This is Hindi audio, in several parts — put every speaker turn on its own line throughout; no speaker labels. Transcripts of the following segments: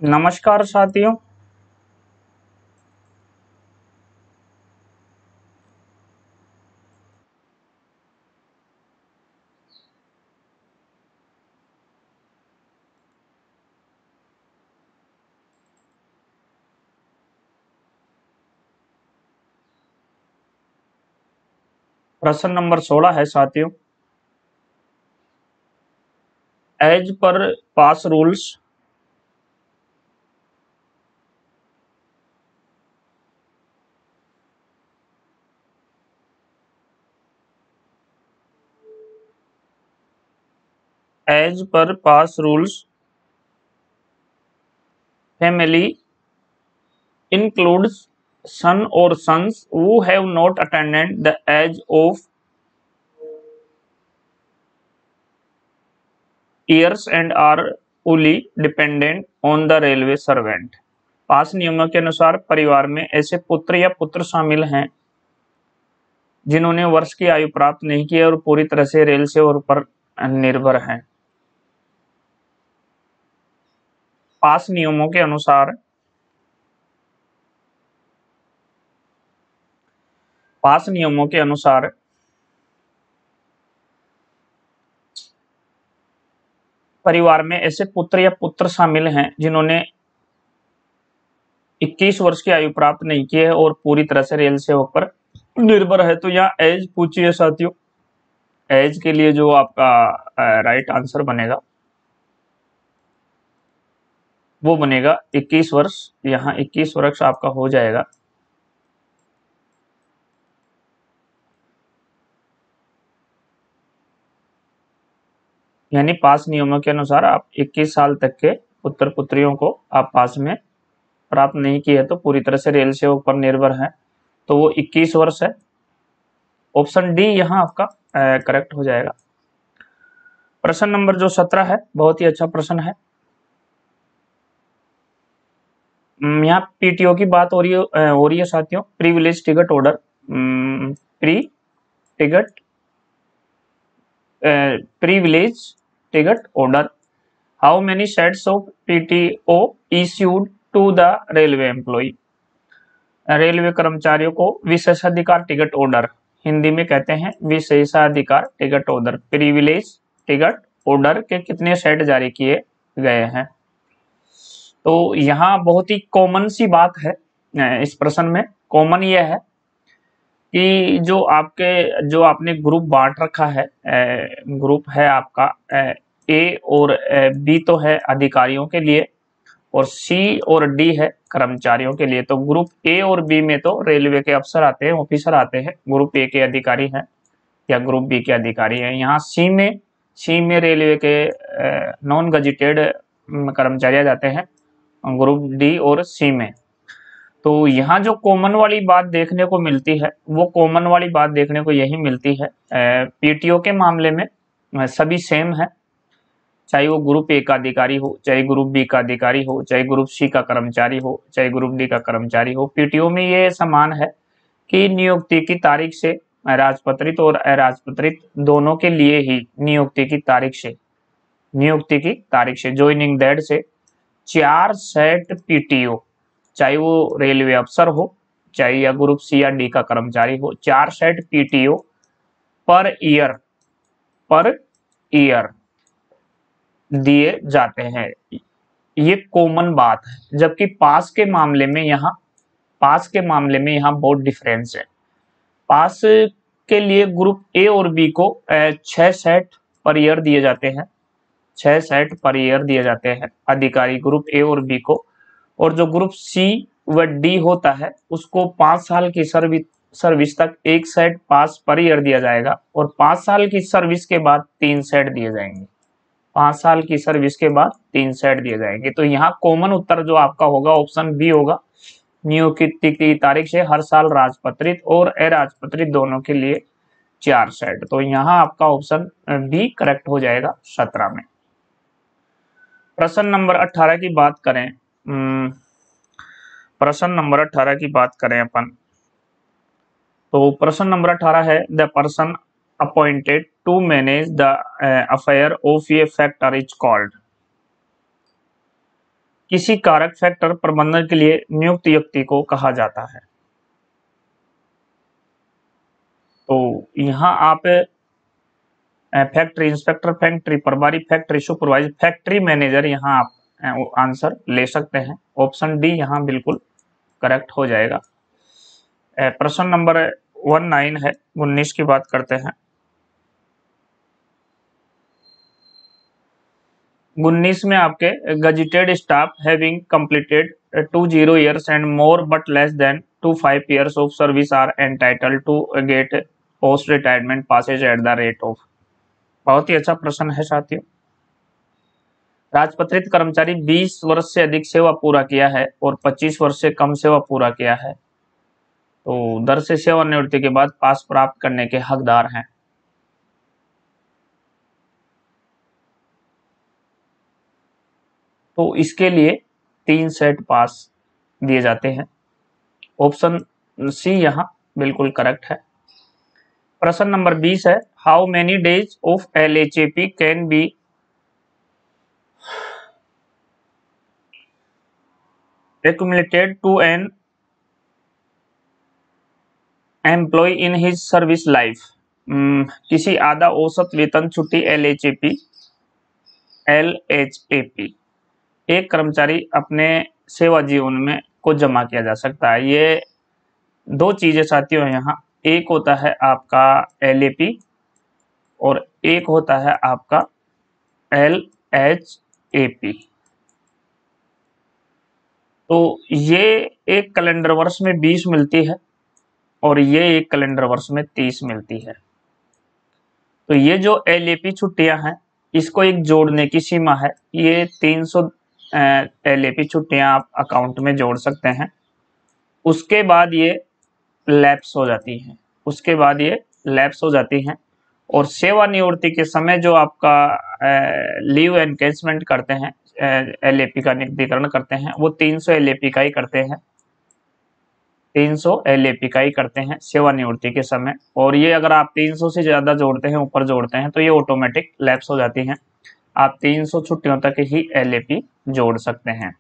नमस्कार साथियों। प्रश्न नंबर 16 है साथियों। As per pass rules as per pass rules family includes son or sons who have not attained the age of years and are fully dependent on the railway servant। पास नियमों के अनुसार परिवार में ऐसे पुत्र या पुत्र शामिल हैं जिन्होंने वर्ष की आयु प्राप्त नहीं की है और पूरी तरह से रेल सेवा पर निर्भर हैं। पास नियमों के अनुसार परिवार में ऐसे पुत्र या पुत्र शामिल हैं जिन्होंने 21 वर्ष की आयु प्राप्त नहीं की है और पूरी तरह से रेल सेवा पर निर्भर है। तो यहाँ एज पूछी है साथियों। एज के लिए जो आपका राइट आंसर बनेगा वो बनेगा 21 वर्ष। यहाँ 21 वर्ष आपका हो जाएगा। यानी पास नियमों के अनुसार आप 21 साल तक के पुत्र पुत्रियों को आप पास में प्राप्त नहीं की है तो पूरी तरह से रेल सेवा पर निर्भर है, तो वो 21 वर्ष है। ऑप्शन डी यहाँ आपका करेक्ट हो जाएगा। प्रश्न नंबर जो 17 है बहुत ही अच्छा प्रश्न है। यहाँ पीटीओ की बात हो रही है साथियों। Privilege ticket order, privilege ticket order. How many sets of PTO issued to the railway employ. Railway कर्मचारियों को विशेषाधिकार टिकट ऑर्डर हिंदी में कहते हैं विशेषाधिकार ticket order. Privilege ticket order के कितने सेट जारी किए गए हैं। तो यहाँ बहुत ही कॉमन सी बात है इस प्रश्न में। कॉमन यह है कि जो आपने ग्रुप बांट रखा है, ग्रुप है आपका ए और बी तो है अधिकारियों के लिए और सी और डी है कर्मचारियों के लिए। तो ग्रुप ए और बी में तो रेलवे के अफसर आते हैं, ऑफिसर आते हैं, ग्रुप ए के अधिकारी हैं या ग्रुप बी के अधिकारी हैं। यहाँ सी में रेलवे के नॉन गजेटेड कर्मचारी आ जाते हैं ग्रुप डी और सी में। तो यहाँ जो कॉमन वाली बात देखने को मिलती है वो कॉमन वाली बात देखने को यही मिलती है। पीटीओ के मामले में सभी सेम है, चाहे वो ग्रुप ए का अधिकारी हो, चाहे ग्रुप बी का अधिकारी हो, चाहे ग्रुप सी का कर्मचारी हो, चाहे ग्रुप डी का कर्मचारी हो। पीटीओ में ये समान है कि नियुक्ति की तारीख से राजपत्रित और अराजपत्रित दोनों के लिए ही नियुक्ति की तारीख से ज्वाइनिंग डेट से 4 सेट पीटीओ, चाहे वो रेलवे अफसर हो चाहे या ग्रुप सी या डी का कर्मचारी हो, 4 सेट पीटीओ पर ईयर दिए जाते हैं। ये कॉमन बात है। जबकि पास के मामले में यहाँ बहुत डिफरेंस है। पास के लिए ग्रुप ए और बी को 6 सेट पर ईयर दिए जाते हैं, 6 सेट पर ईयर दिए जाते हैं अधिकारी ग्रुप ए और बी को। और जो ग्रुप सी व डी होता है उसको 5 साल की सर्विस तक 1 सेट पास पर ईयर दिया जाएगा और 5 साल की सर्विस के बाद 3 सेट दिए जाएंगे। 5 साल की सर्विस के बाद 3 सेट दिए जाएंगे। तो यहाँ कॉमन उत्तर जो आपका होगा ऑप्शन बी होगा। नियुक्ति की तारीख से हर साल राजपत्रित और अराजपत्रित दोनों के लिए 4 सेट। तो यहाँ आपका ऑप्शन बी करेक्ट हो जाएगा 17 में। प्रश्न नंबर 18 की बात करें, प्रश्न नंबर 18 की बात करें अपन, तो प्रश्न नंबर 18 है the person appointed to manage the affair of a factor is called. किसी कारक फैक्टर प्रबंधन के लिए नियुक्त व्यक्ति को कहा जाता है। तो यहाँ आप फैक्ट्री इंस्पेक्टर, फैक्ट्री प्रभारी, फैक्ट्री सुपरवाइजर, फैक्ट्री मैनेजर यहाँ आप आंसर ले सकते हैं। ऑप्शन डी यहाँ बिल्कुल करेक्ट हो जाएगा। प्रश्न नंबर 19 है, 19 की बात करते हैं। 19 में आपके gazetted staff having completed 20 years and more but less than 25 years of service are entitled to get post retirement passes at the rate of. बहुत ही अच्छा प्रश्न है साथियों। राजपत्रित कर्मचारी 20 वर्ष से अधिक सेवा पूरा किया है और 25 वर्ष से कम सेवा पूरा किया है तो दर से सेवानिवृत्ति के बाद पास प्राप्त करने के हकदार हैं। तो इसके लिए 3 सेट पास दिए जाते हैं। ऑप्शन सी यहाँ बिल्कुल करेक्ट है। प्रश्न नंबर 20 है, how many days of LHAP can be accumulated to an employee in his service life। किसी आधा औसत वेतन छुट्टी LHAP एक कर्मचारी अपने सेवा जीवन में को जमा किया जा सकता है। ये 2 चीजें साथियों यहाँ, एक होता है आपका LAP और एक होता है आपका LHAP। तो ये एक कैलेंडर वर्ष में 20 मिलती है और ये एक कैलेंडर वर्ष में 30 मिलती है। तो ये जो LAP छुट्टियां हैं इसको एक जोड़ने की सीमा है। ये 300 LAP छुट्टियां आप अकाउंट में जोड़ सकते हैं। उसके बाद ये लैप्स हो जाती हैं और सेवानिवृत्ति के समय जो आपका लीव एनकेजमेंट करते हैं, LAP का नियुक्तिकरण करते हैं, वो 300 LAP का ही करते हैं, 300 LAP का ही करते हैं सेवानिवृत्ति के समय। और ये अगर आप 300 से ज़्यादा जोड़ते हैं, ऊपर जोड़ते हैं, तो ये ऑटोमेटिक लैप्स हो जाती हैं। आप 300 छुट्टियों तक ही LAP जोड़ सकते हैं।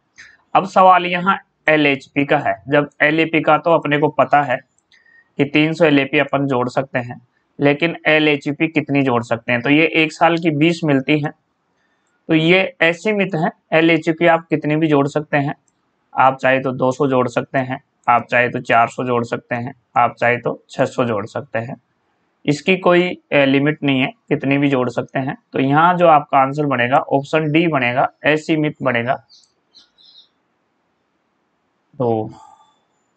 अब सवाल यहाँ LHP का है। जब LAP का तो अपने को पता है कि 300 LAP अपन जोड़ सकते हैं, लेकिन LHP कितनी जोड़ सकते हैं? तो ये 1 साल की 20 मिलती हैं। तो ये असीमित है। LHP आप कितनी भी जोड़ सकते हैं। आप चाहे तो 200 जोड़ सकते हैं, आप चाहे तो 400 जोड़ सकते हैं, आप चाहे तो 600 जोड़ सकते हैं। इसकी कोई लिमिट नहीं है, कितनी भी जोड़ सकते हैं। तो यहाँ जो आपका आंसर बनेगा ऑप्शन डी बनेगा, असीमित बनेगा। तो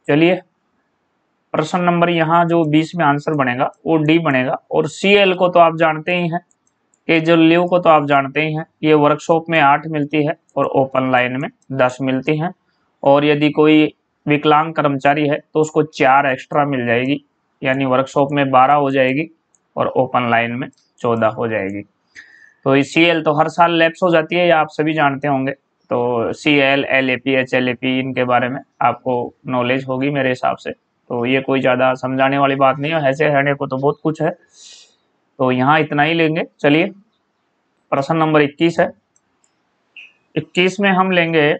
चलिए प्रश्न नंबर यहाँ जो 20 में आंसर बनेगा वो डी बनेगा। और CL को तो आप जानते ही हैं कि जो लीव को तो आप जानते ही हैं, ये वर्कशॉप में 8 मिलती है और ओपन लाइन में 10 मिलती हैं। और यदि कोई विकलांग कर्मचारी है तो उसको 4 एक्स्ट्रा मिल जाएगी, यानी वर्कशॉप में 12 हो जाएगी और ओपन लाइन में 14 हो जाएगी। तो CL तो हर साल लैप्स हो जाती है, ये आप सभी जानते होंगे। तो CL, LAP, HLAP इनके बारे में आपको नॉलेज होगी मेरे हिसाब से। तो ये कोई ज़्यादा समझाने वाली बात नहीं है, ऐसे रहने को तो बहुत कुछ है। तो यहाँ इतना ही लेंगे। चलिए प्रश्न नंबर 21 है। 21 में हम लेंगे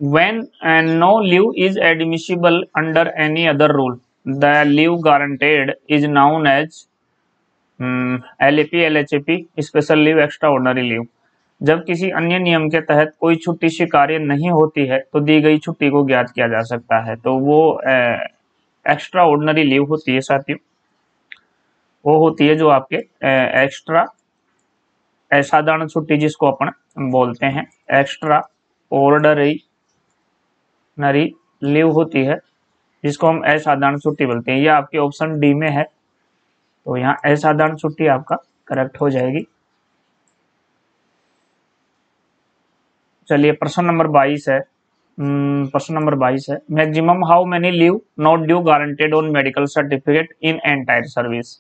when no leave is admissible under any other rule, the leave guaranteed is known as LAP, LHAP, special leave, extra ordinary leave. जब किसी अन्य नियम के तहत कोई छुट्टी स्वीकार्य नहीं होती है तो दी गई छुट्टी को ज्ञात किया जा सकता है। तो वो एक्स्ट्रा ऑर्डिनरी लीव होती है साथियों। वो होती है जो आपके एक्स्ट्रा असाधारण छुट्टी जिसको अपन बोलते हैं, एक्स्ट्रा ऑर्डिनरी लीव होती है जिसको हम असाधारण छुट्टी बोलते हैं। ये आपके ऑप्शन डी में है। तो यहाँ असाधारण छुट्टी आपका करेक्ट हो जाएगी। चलिए प्रश्न नंबर 22 है। Maximum how many leave not due guaranteed on medical certificate in entire service.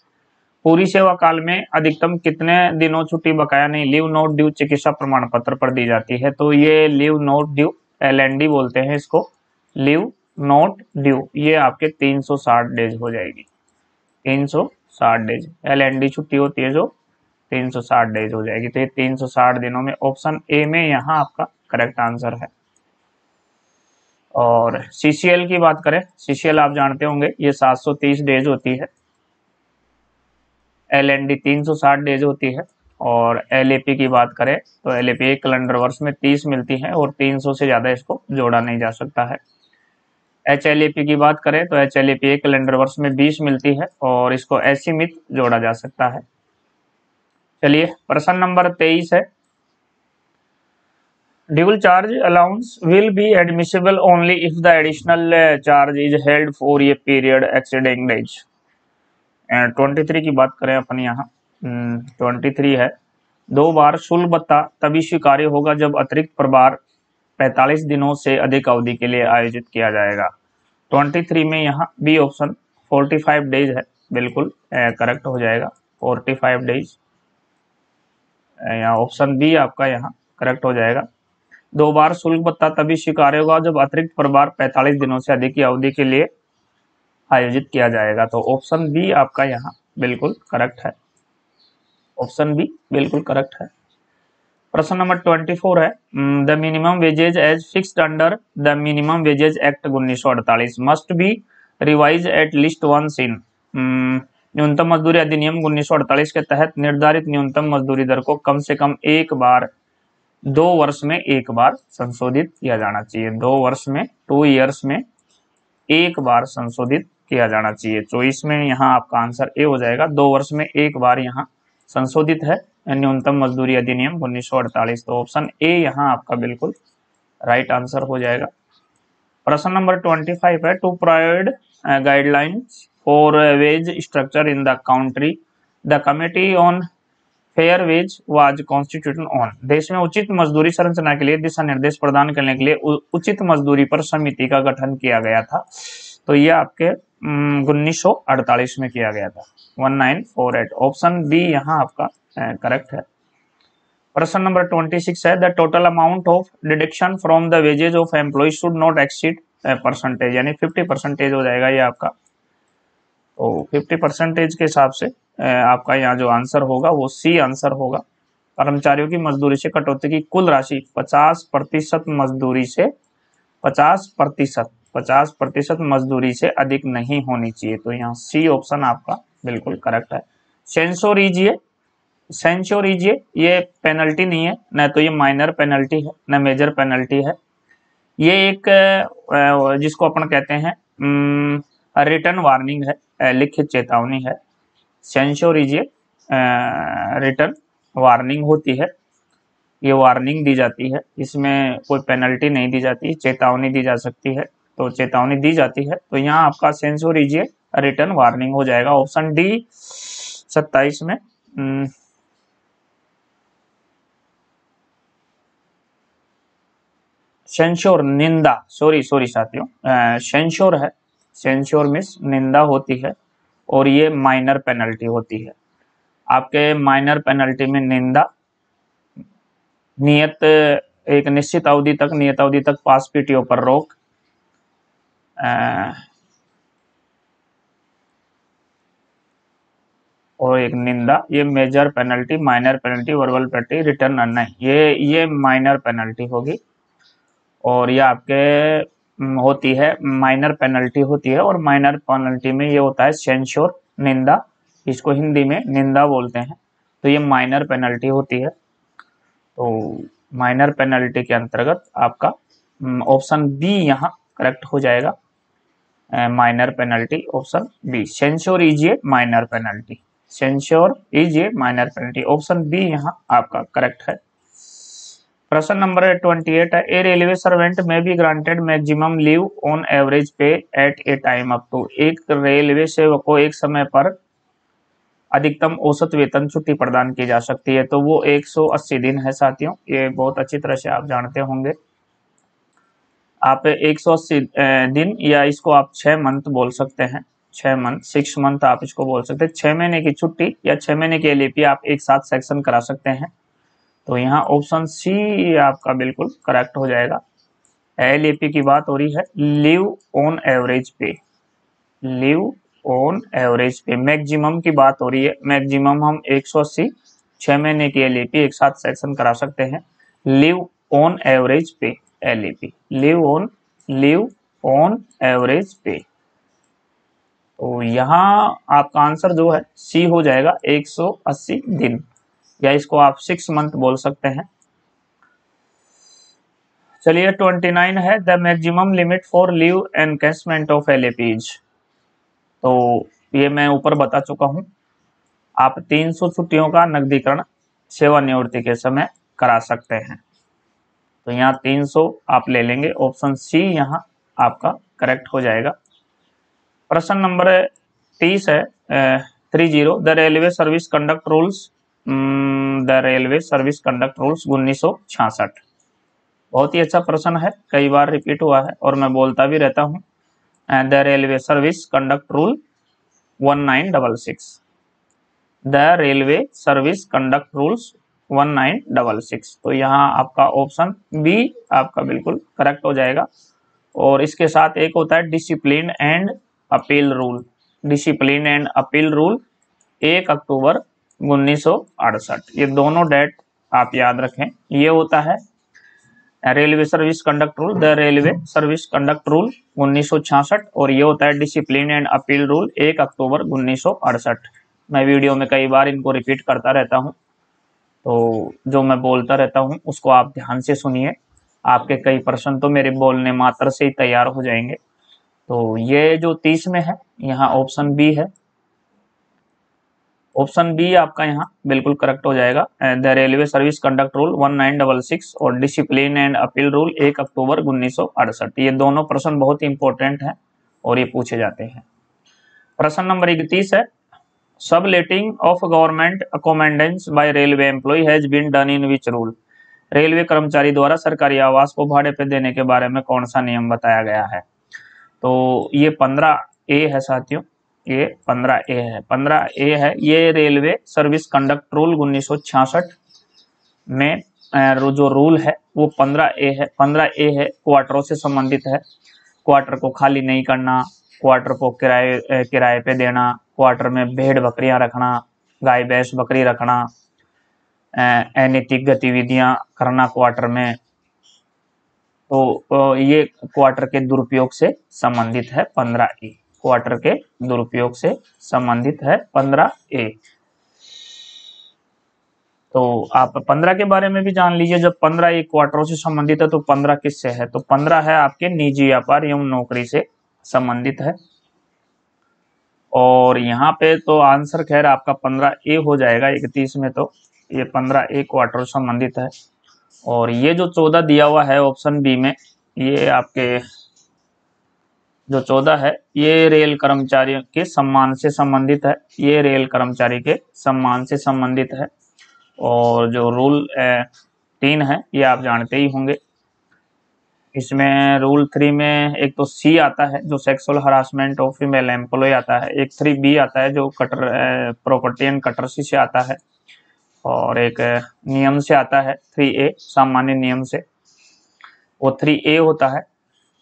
पूरी सेवा काल में अधिकतम कितने दिनों छुट्टी बकाया नहीं लीव नॉट ड्यू चिकित्सा प्रमाण पत्र पर दी जाती है? तो ये लीव नॉट ड्यू, LND बोलते हैं इसको, लीव नॉट ड्यू, ये आपके 360 डेज हो जाएगी। 360 डेज। LND छुट्टी होती है जो 360 डेज हो जाएगी, तो ये 360 दिनों में ऑप्शन ए में यहाँ आपका करेक्ट आंसर है। और CCL की बात करें, CCL आप जानते होंगे ये 730 डेज होती है, LND 360 डेज होती है, और LAP की बात करें तो LAP एक कैलेंडर वर्ष में 30 मिलती है और 300 से ज़्यादा इसको जोड़ा नहीं जा सकता है। HLAP की बात करें तो HLAP एक कैलेंडर वर्ष में 20 मिलती है और इसको असीमित जोड़ा जा सकता है। चलिए प्रश्न नंबर 23 है, dual charge allowance will be admissible only if the additional charge is held for a period exceeding days. 23 की बात करें अपन यहाँ 23 है, 2 बार शुल्क भत्ता तभी स्वीकार्य होगा जब अतिरिक्त प्रभार 45 दिनों से अधिक अवधि के लिए आयोजित किया जाएगा। 23 में यहाँ बी ऑप्शन 45 डेज है, बिल्कुल करेक्ट हो जाएगा 45 डेज। यहाँ ऑप्शन बी आपका यहाँ करेक्ट हो जाएगा। 2 बार शुल्क भत्ता तभी स्वीकार्य होगा जब अतिरिक्त प्रभार 45 दिनों से अधिक की अवधि के लिए आयोजित किया जाएगा, तो ऑप्शन बी आपका यहाँ बिल्कुल करेक्ट है, ऑप्शन बी बिल्कुल करेक्ट है। प्रश्न नंबर 24 है, the minimum wages as fixed under the minimum wages act 1948 must be revise at least once in. न्यूनतम मजदूरी अधिनियम 1948 के तहत निर्धारित न्यूनतम मजदूरी दर को कम से कम एक बार 2 वर्ष में एक बार संशोधित किया जाना चाहिए। 2 वर्ष में 2 ईयर्स में एक बार संशोधित किया जाना चाहिए। तो इसमें यहाँ आपका आंसर ए हो जाएगा, 2 वर्ष में एक बार यहाँ संशोधित है न्यूनतम मजदूरी अधिनियम 1948, तो ऑप्शन ए यहाँ आपका बिल्कुल राइट आंसर हो जाएगा। प्रश्न नंबर 25 है, to provide guidelines for wage structure in the country the committee on fair wage was constituted on. देश में उचित मजदूरी संरचना के लिए दिशा निर्देश प्रदान करने के लिए उचित मजदूरी पर समिति का गठन किया गया था, तो ये आपके 1948 में किया गया था, 1948, ऑप्शन बी यहाँ आपका करेक्ट है। प्रश्न नंबर 26 है, the total amount of deduction from the wages of employ should not exceed percentage, यानी 50% हो जाएगा ये आपका, तो 50% के हिसाब से आपका यहाँ जो आंसर होगा वो सी आंसर होगा। कर्मचारियों की मजदूरी से कटौती की कुल राशि 50% मजदूरी से 50% मजदूरी से अधिक नहीं होनी चाहिए, तो यहाँ सी ऑप्शन आपका बिल्कुल करेक्ट है। सेंश्योर कीजिए, ये पेनल्टी नहीं है, न तो ये माइनर पेनल्टी है न मेजर पेनल्टी है, ये एक जिसको अपन कहते हैं रिटर्न वार्निंग है, लिखित चेतावनी है। सेंश्योर कीजिए रिटर्न वार्निंग होती है, ये वार्निंग दी जाती है, इसमें कोई पेनल्टी नहीं दी जाती, चेतावनी दी जा सकती है, तो चेतावनी दी जाती है, तो यहाँ आपका सेंश्योर कीजिए रिटर्न वार्निंग हो जाएगा, ऑप्शन डी 27 में। सेंश्योर निंदा, सॉरी साथियों, सेंश्योर है, सेंश्योर मीन्स निंदा होती है और ये माइनर पेनल्टी होती है। आपके माइनर पेनल्टी में निंदा, एक निश्चित अवधि तक, नियत अवधि तक पास पीटीओ पर रोक, और एक निंदा, ये major penalty, minor penalty, verbal penalty, return नहीं, ये माइनर पेनल्टी होगी, और ये आपके होती है माइनर पेनल्टी होती है, और माइनर पेनल्टी में ये होता है सेंश्योर निंदा, इसको हिंदी में निंदा बोलते हैं, तो ये माइनर पेनल्टी होती है, तो माइनर पेनल्टी के अंतर्गत आपका ऑप्शन बी यहाँ करेक्ट हो जाएगा, minor penalty option B, censure कीजिए माइनर पेनल्टी, सेंश्योर कीजिए माइनर पेनल्टी, ऑप्शन बी यहाँ आपका करेक्ट है। प्रश्न नंबर 28 है, a railway servant may be granted maximum leave on average pay at a time up to. एक रेलवे सेवक को एक समय पर अधिकतम औसत वेतन छुट्टी प्रदान की जा सकती है, तो वो 180 दिन है साथियों, ये बहुत अच्छी तरह से आप जानते होंगे। आप 180 दिन, या इसको आप 6 मंथ बोल सकते हैं, 6 मंथ, 6 मंथ आप इसको बोल सकते हैं, 6 महीने की छुट्टी या 6 महीने के LAP आप एक साथ सेक्शन करा सकते हैं, तो यहाँ ऑप्शन सी आपका बिल्कुल करेक्ट हो जाएगा। LAP की बात हो रही है, लीव ऑन एवरेज पे, लीव ऑन एवरेज पे। मैक्सिमम की बात हो रही है, मैक्सिमम हम 180 6 महीने की एलईपी एक साथ सेक्शन करा सकते हैं। लिव ऑन एवरेज पे एलईपी, लिव ऑन एवरेज पे। तो यहाँ आपका आंसर जो है सी हो जाएगा 180 दिन, या इसको आप 6 मंथ बोल सकते हैं। चलिए 29 है the maximum limit for leave encashment of LAPs. तो ये मैं ऊपर बता चुका हूं, आप 300 छुट्टियों का नकदीकरण सेवानिवृत्ति के समय करा सकते हैं। तो यहाँ 300 आप ले लेंगे, ऑप्शन सी यहाँ आपका करेक्ट हो जाएगा। प्रश्न नंबर 30 है 30 the railway service conduct rules, the railway service conduct rules 1966। बहुत ही अच्छा प्रश्न है, कई बार रिपीट हुआ है और मैं बोलता भी रहता हूँ। The railway service conduct rule 1966, the railway service conduct rules 1966। तो यहाँ आपका ऑप्शन बी आपका बिल्कुल करेक्ट हो जाएगा। और इसके साथ एक होता है discipline and appeal rule, discipline and appeal rule 1 अक्टूबर 1968। ये दोनों डेट आप याद रखें। ये होता है railway service conduct rule, the railway service conduct rule 1966, और ये होता है डिसिप्लिन एंड अपील रूल 1 अक्टूबर 1968। मैं वीडियो में कई बार इनको रिपीट करता रहता हूँ, तो जो मैं बोलता रहता हूँ उसको आप ध्यान से सुनिए, आपके कई प्रश्न तो मेरे बोलने मात्र से ही तैयार हो जाएंगे। तो ये जो 30 में है यहाँ ऑप्शन बी है, ऑप्शन बी आपका यहाँ बिल्कुल करेक्ट हो जाएगा। The railway service conduct rule 1966 और डिसिप्लिन एंड अपील रूल 1 अक्टूबर 1968। ये दोनों प्रश्न बहुत ही इंपॉर्टेंट हैं और ये पूछे जाते हैं। प्रश्न नंबर 31 है subletting of government accommodation by railway employee has been done in which rule. रेलवे कर्मचारी द्वारा सरकारी आवास को भाड़े पे देने के बारे में कौन सा नियम बताया गया है। तो ये 15A है साथियों, ये 15A है, 15A है। ये रेलवे सर्विस कंडक्ट रूल 1966 में जो रूल है वो 15A है। 15A है क्वार्टरों से संबंधित है, क्वार्टर को खाली नहीं करना, क्वार्टर को किराए पे देना, क्वार्टर में भेड़ बकरियां रखना, गाय भैंस बकरी रखना, अनैतिक गतिविधियां करना क्वार्टर में। तो ये क्वार्टर के दुरुपयोग से संबंधित है 15A, क्वार्टर के दुरुपयोग से संबंधित है 15A। तो आप 15 के बारे में भी जान लीजिए। जब 15 क्वार्टरों से संबंधित है तो 15 किससे है, तो 15 है आपके निजी व्यापार एवं नौकरी से संबंधित है। और यहाँ पे तो आंसर खैर आपका 15A हो जाएगा 31 में, तो ये 15A क्वार्टर से संबंधित है। और ये जो 14 दिया हुआ है ऑप्शन बी में, ये आपके जो 14 है ये रेल कर्मचारियों के सम्मान से संबंधित है, ये रेल कर्मचारी के सम्मान से संबंधित है। और जो रूल 3 है ये आप जानते ही होंगे। इसमें रूल 3 में एक तो सी आता है जो sexual harassment of female employ आता है, एक 3B आता है जो कटर प्रॉपर्टी एंड कटरसी से आता है, और एक नियम से आता है 3A सामान्य नियम से, वो 3A होता है।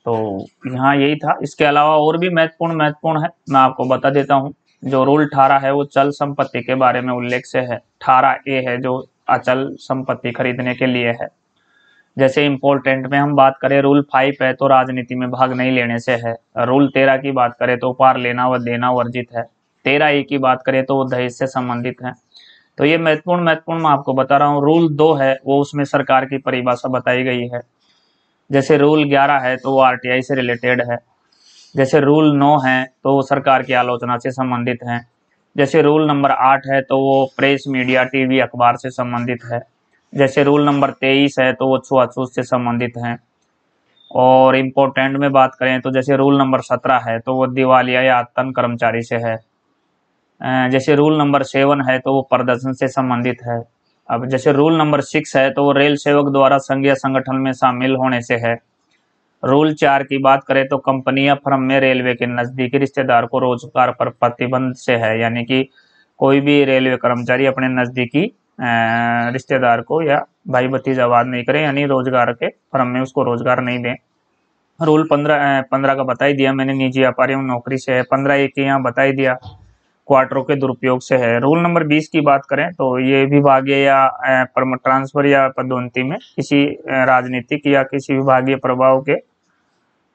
तो यहाँ यही था। इसके अलावा और भी महत्वपूर्ण है, मैं आपको बता देता हूँ। जो रूल 18 है वो चल संपत्ति के बारे में उल्लेख से है, 18A है जो अचल संपत्ति खरीदने के लिए है। जैसे इम्पोर्टेंट में हम बात करें रूल 5 है तो राजनीति में भाग नहीं लेने से है। रूल 13 की बात करें तो उपहार लेना व देना वर्जित है। 13A की बात करें तो वो दहेज से संबंधित है। तो ये महत्वपूर्ण मैं आपको बता रहा हूँ। रूल 2 है वो उसमें सरकार की परिभाषा बताई गई है। जैसे रूल 11 है तो वो RTI से रिलेटेड है। जैसे रूल 9 है तो वो सरकार की आलोचना से संबंधित है। जैसे रूल नंबर 8 है तो वो प्रेस मीडिया टीवी अखबार से संबंधित है। जैसे रूल नंबर 23 है तो वो छुआछूत से संबंधित है। और इम्पोर्टेंट में बात करें तो जैसे रूल नंबर 17 है तो वो दिवालिया या आतन कर्मचारी से है। जैसे रूल नंबर 7 है तो वो प्रदर्शन से संबंधित है। अब जैसे रूल नंबर 6 है तो वो रेल सेवक द्वारा संघ या संगठन में शामिल होने से है। रूल 4 की बात करें तो कंपनी या फर्म में रेलवे के नजदीकी रिश्तेदार को रोजगार पर प्रतिबंध से है, यानी कि कोई भी रेलवे कर्मचारी अपने नजदीकी रिश्तेदार को या भाई भतीजावाद नहीं करे, यानी रोजगार के फर्म में उसको रोजगार नहीं दें। रूल 15 का बता ही दिया मैंने, निजी व्यापारियों नौकरी से है। 15 एक यहाँ बता ही दिया, क्वार्टरों के दुरुपयोग से है। रूल नंबर 20 की बात करें तो ये विभागीय या ट्रांसफर या पदोन्नति में किसी राजनीतिक या किसी विभागीय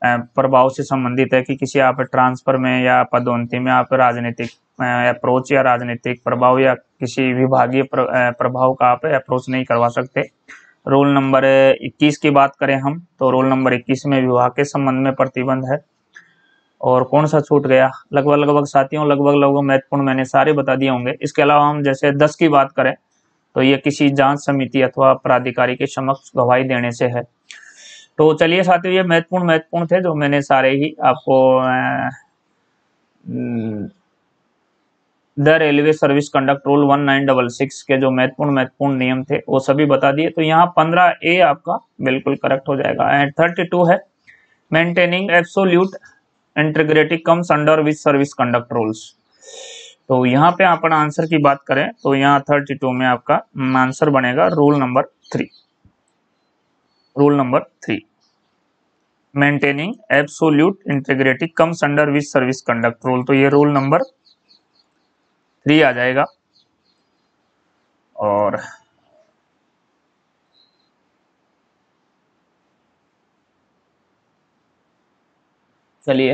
प्रभाव से संबंधित है कि किसी आप ट्रांसफर में या पदोन्नति में आप राजनीतिक अप्रोच या राजनीतिक प्रभाव या किसी विभागीय प्रभाव का आप अप्रोच नहीं करवा सकते। रूल नंबर 21 की बात करें हम तो रूल नंबर 21 में विवाह के संबंध में प्रतिबंध है। और कौन सा छूट गया, लगभग साथियों लगभग महत्वपूर्ण मैंने सारे बता दिए होंगे। इसके अलावा हम जैसे 10 की बात करें तो ये किसी जांच समिति अथवा प्राधिकारी के समक्ष गवाही देने से है। तो चलिए साथियों, ये महत्वपूर्ण थे जो मैंने सारे ही आपको the railway service conduct rule 1966 के जो महत्वपूर्ण नियम थे वो सभी बता दिए। तो यहाँ 15A आपका बिल्कुल करेक्ट हो जाएगा। एंड 32 है maintaining absolute integrity comes under which service conduct rules. तो यहाँ पे अपन आंसर की बात करें तो यहाँ 32 में आपका आंसर बनेगा rule number 3। Rule number 3 maintaining absolute integrity comes under which service conduct rule. तो ये रूल नंबर 3 आ जाएगा। और चलिए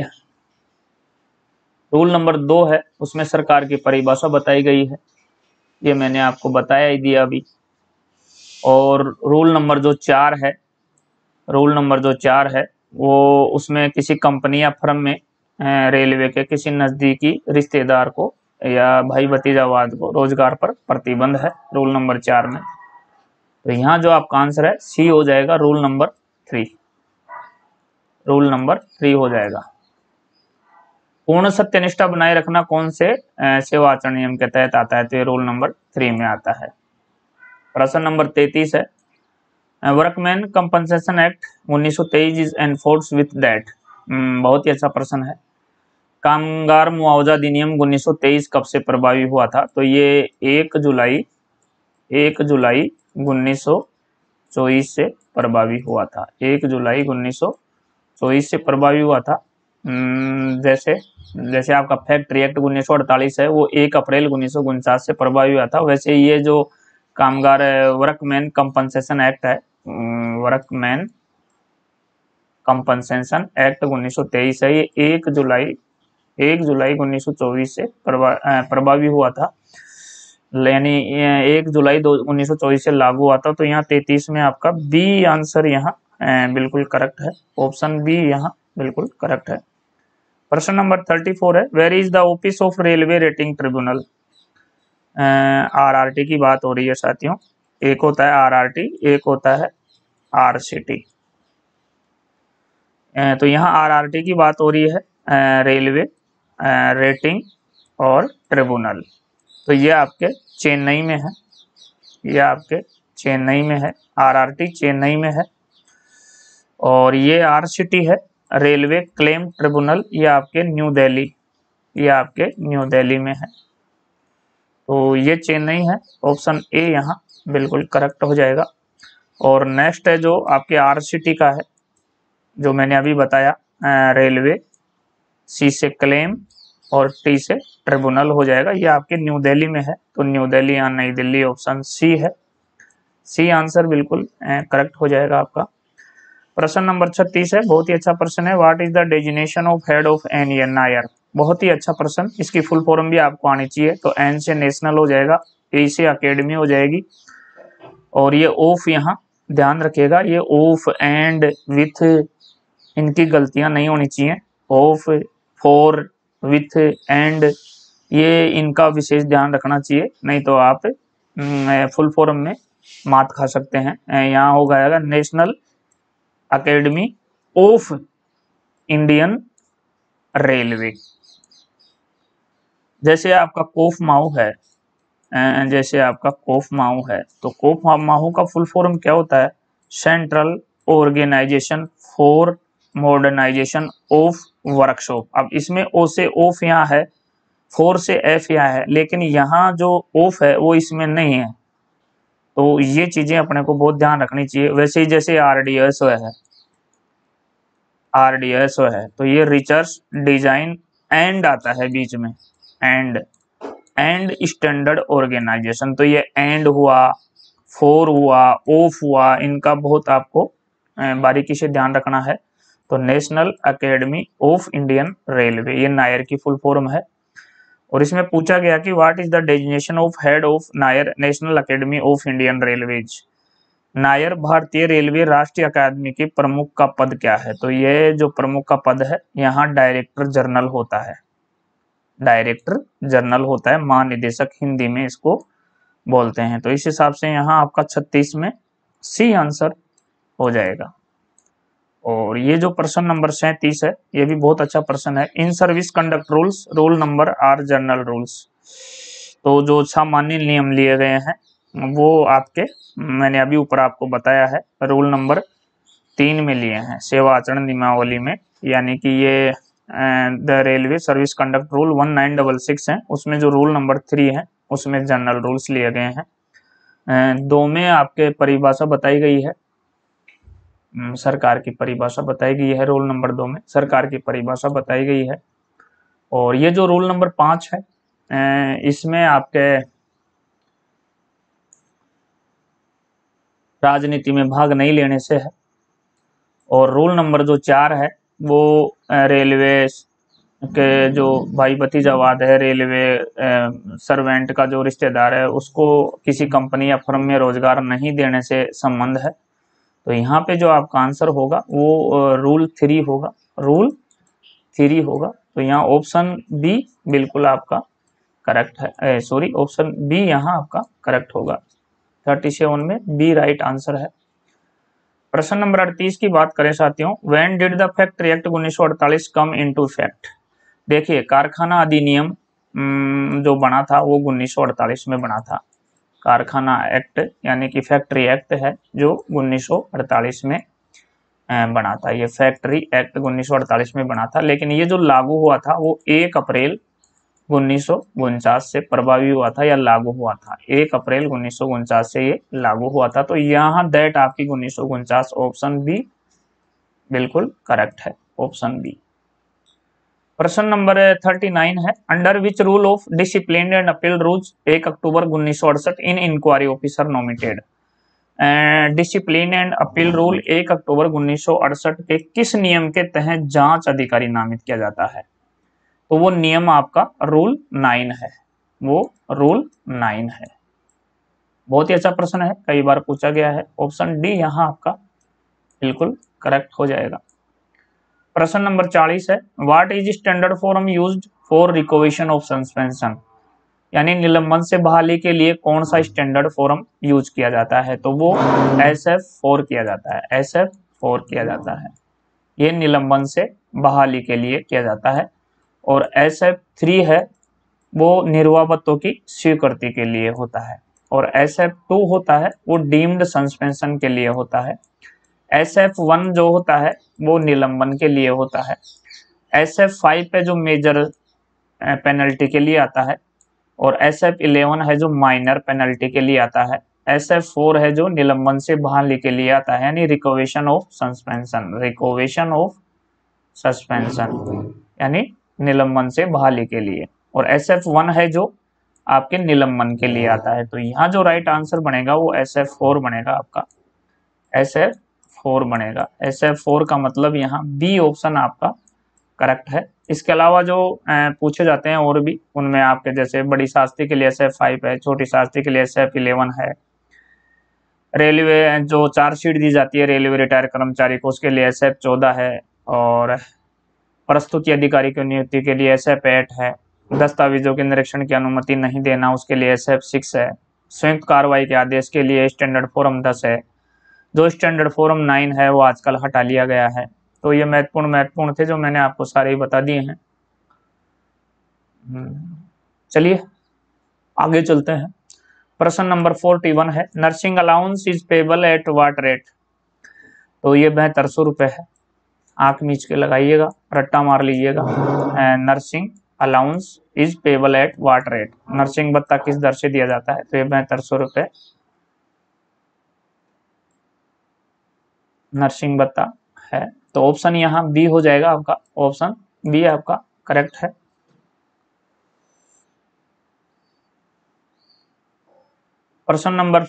रूल नंबर 2 है, उसमें सरकार की परिभाषा बताई गई है, ये मैंने आपको बताया ही दिया अभी। और रूल नंबर जो 4 है, रूल नंबर जो 4 है वो उसमें किसी कंपनी या फर्म में रेलवे के किसी नजदीकी रिश्तेदार को या भाई भतीजावाद को रोजगार पर प्रतिबंध है रूल नंबर 4 में। तो यहाँ जो आपका आंसर है सी हो जाएगा, रूल नंबर 3। रूल नंबर 3 हो जाएगा। पूर्ण सत्यनिष्ठा बनाए रखना कौन से सेवा आचरण नियम के तहत आता है, तो ये रूल नंबर 3 में आता है। प्रश्न नंबर 33 है workman compensation act 1923 is enforce with that. बहुत ही अच्छा प्रश्न है। कामगार मुआवजा अधिनियम 1923 कब से प्रभावी हुआ था, तो ये 1 जुलाई 1924 से प्रभावी हुआ था। 1 जुलाई 1924 से प्रभावी हुआ था। जैसे आपका फैक्ट्री एक्ट 1948 है वो 1 अप्रैल 1949 से प्रभावी हुआ था, वैसे ये जो कामगार वर्कमैन कंपनसेशन एक्ट है, वर्कमैन कंपनसेशन एक्ट 1923 है, ये 1 जुलाई 1924 से प्रभावी हुआ था, यानी 1 जुलाई 1924 से लागू हुआ था। तो यहाँ 33 में आपका बी आंसर यहाँ बिल्कुल करेक्ट है, ऑप्शन बी यहाँ बिल्कुल करेक्ट है। प्रश्न नंबर 34 है where is the office of railway rating tribunal. RRT की बात हो रही है साथियों, एक होता है आरआरटी, एक होता है आरसीटी। तो यहाँ आरआरटी की बात हो रही है, रेलवे रेटिंग और ट्रिब्यूनल। तो ये आपके चेन्नई में है, ये आपके चेन्नई में है, आरआरटी चेन्नई में है। और ये आरसीटी है रेलवे क्लेम ट्रिब्यूनल, ये आपके न्यू दिल्ली, ये आपके न्यू दिल्ली में है। तो ये चेन्नई है, ऑप्शन ए यहाँ बिल्कुल करेक्ट हो जाएगा। और नेक्स्ट है जो आपके आरसीटी का है, जो मैंने अभी बताया, रेलवे, सी से क्लेम और टी से ट्रिब्यूनल हो जाएगा, ये आपके न्यू दिल्ली में है। तो न्यू दिल्ली या नई दिल्ली, ऑप्शन सी है, सी आंसर बिल्कुल करेक्ट हो जाएगा आपका। प्रश्न नंबर 36 है, बहुत ही अच्छा प्रश्न है। What is the designation of head of NIR. बहुत ही अच्छा प्रश्न, इसकी फुल फॉर्म भी आपको आनी चाहिए। तो एन से नेशनल हो जाएगा, ए से अकेडमी हो जाएगी, और ये ऑफ यहाँ ध्यान रखिएगा, ये ऑफ एंड विथ इनकी गलतियां नहीं होनी चाहिए। ऑफ, फॉर, विथ, एंड, ये इनका विशेष ध्यान रखना चाहिए, नहीं तो आप फुल फॉर्म में मात खा सकते हैं। यहाँ हो जाएगा national academy of Indian railway. जैसे आपका कोफ माऊ है, जैसे आपका कोफ माऊ है, तो कोफ माऊ का फुल फॉर्म क्या होता है, central organisation for modernisation of workshop. अब इसमें ओ से ऑफ यहाँ है, फोर से एफ यहाँ है, लेकिन यहाँ जो ऑफ है वो इसमें नहीं है। तो ये चीजें अपने को बहुत ध्यान रखनी चाहिए। वैसे ही जैसे आरडीएस है, RDSO है, तो ये रिसर्च डिजाइन एंड आता है बीच में, एंड स्टैंडर्ड ऑर्गेनाइजेशन। तो ये एंड हुआ, फोर हुआ, ऑफ हुआ, इनका बहुत आपको बारीकी से ध्यान रखना है। तो national academy of Indian railway, ये नायर की फुल फॉर्म है। और इसमें पूछा गया कि what is the designation of head of Nair national academy of Indian railways. Nair भारतीय रेलवे राष्ट्रीय अकादमी के प्रमुख का पद क्या है? तो ये जो प्रमुख का पद है, यहाँ डायरेक्टर जनरल होता है, डायरेक्टर जनरल होता है, महानिदेशक हिंदी में इसको बोलते हैं। तो इस हिसाब से यहाँ आपका 36 में सी आंसर हो जाएगा। और ये जो प्रश्न नंबर 37 है, ये भी बहुत अच्छा प्रश्न है। In service conduct rules role number are general rules. तो जो सामान्य नियम लिए गए हैं वो आपके, मैंने अभी ऊपर आपको बताया है, रूल नंबर 3 में लिए हैं, सेवा आचरण नियमावली में। यानी कि ये the railway service conduct rule 1966 है, उसमें जो रूल नंबर 3 है उसमें जनरल रूल्स लिए गए हैं। 2 में आपके परिभाषा बताई गई है, सरकार की परिभाषा बताई गई है। रूल नंबर 2 में सरकार की परिभाषा बताई गई है। और ये जो रूल नंबर 5 है, इसमें आपके राजनीति में भाग नहीं लेने से है। और रूल नंबर जो 4 है वो रेलवे के जो भाई भतीजावाद है, रेलवे सर्वेंट का जो रिश्तेदार है उसको किसी कंपनी या फर्म में रोजगार नहीं देने से संबंध है। तो यहाँ पे जो आपका आंसर होगा वो रूल 3 होगा, रूल 3 होगा। तो यहाँ ऑप्शन बी बिल्कुल आपका करेक्ट है, सॉरी ऑप्शन बी यहाँ आपका करेक्ट होगा। 37 में बी राइट आंसर है। प्रश्न नंबर 38 की बात करें साथियों, when did the factory act 1948 come into effect. देखिए कारखाना अधिनियम जो बना था वो 1948 में बना था। कारखाना एक्ट यानी कि फैक्ट्री एक्ट है जो 1948 में बना था। ये फैक्ट्री एक्ट 1948 में बना था, लेकिन ये जो लागू हुआ था वो 1 अप्रैल 1949 से प्रभावी हुआ था या लागू हुआ था। 1 अप्रैल 1949 से ये लागू हुआ था। तो यहाँ दैट आपकी 1949 ऑप्शन बी बिल्कुल करेक्ट है, ऑप्शन बी। प्रश्न नंबर 39 है, under which rule of discipline and appeal rules 1 October 1968 in inquiry officer nominated. Discipline and appeal rule 1 अक्टूबर 1968 के किस नियम के तहत जांच अधिकारी नामित किया जाता है? तो वो नियम आपका रूल 9 है, वो रूल 9 है। बहुत ही अच्छा प्रश्न है, कई बार पूछा गया है। ऑप्शन डी यहाँ आपका बिल्कुल करेक्ट हो जाएगा। प्रश्न नंबर 40 है, what is standard form used for revocation of suspension. यानी निलंबन से बहाली के लिए कौन सा स्टैंडर्ड फॉर्म यूज किया जाता है? तो वो SF4 किया जाता है, SF4 किया जाता है। ये निलंबन से बहाली के लिए किया जाता है। और SF3 है वो निर्वापतों की स्वीकृति के लिए होता है। और SF2 होता है वो डीम्ड सस्पेंशन के लिए होता है। SF1 जो होता है वो निलंबन के लिए होता है। SF5 पे जो मेजर पेनल्टी के लिए आता है। और SF11 है जो माइनर पेनल्टी के लिए आता है। SF4 है जो निलंबन से बहाली के लिए आता है, यानी रिकॉवेशन ऑफ सस्पेंशन, रिकॉवेशन ऑफ सस्पेंशन यानी निलंबन से बहाली के लिए। और SF1 है जो आपके निलंबन के लिए आता है। तो यहाँ जो राइट आंसर बनेगा वो SF4 बनेगा, आपका SF4 बनेगा। SF4 का मतलब यहाँ बी ऑप्शन आपका करेक्ट है। इसके अलावा जो पूछे जाते हैं और भी, उनमें आपके जैसे बड़ी शास्त्री के लिए SF5 है, छोटी शास्त्री के लिए SF11 है। रेलवे जो चार्जशीट दी जाती है रेलवे रिटायर कर्मचारी को, उसके लिए SF14 है। और प्रस्तुति अधिकारी की नियुक्ति के लिए SF8 है। दस्तावेजों के निरीक्षण की अनुमति नहीं देना उसके लिए SF6 है। संयुक्त कार्रवाई के आदेश के लिए स्टैंडर्ड फॉर्म 10 है। जो स्टैंडर्ड फॉर्म 9 है वो आजकल हटा लिया गया है। तो ये महत्वपूर्ण थे जो मैंने आपको सारे ही बता दिए हैं। चलिए आगे चलते हैं। प्रश्न नंबर 41 है, nursing allowance is payable at what rate. तो ये 7200 रुपये है। आंख मीच के लगाइएगा, रट्टा मार लीजिएगा। Nursing allowance is payable at what rate, nursing भत्ता किस दर से दिया जाता है? तो ये 7200 रुपये नर्सिंग भत्ता है। तो ऑप्शन यहाँ बी हो जाएगा आपका, ऑप्शन बी आपका करेक्ट है। प्रश्न नंबर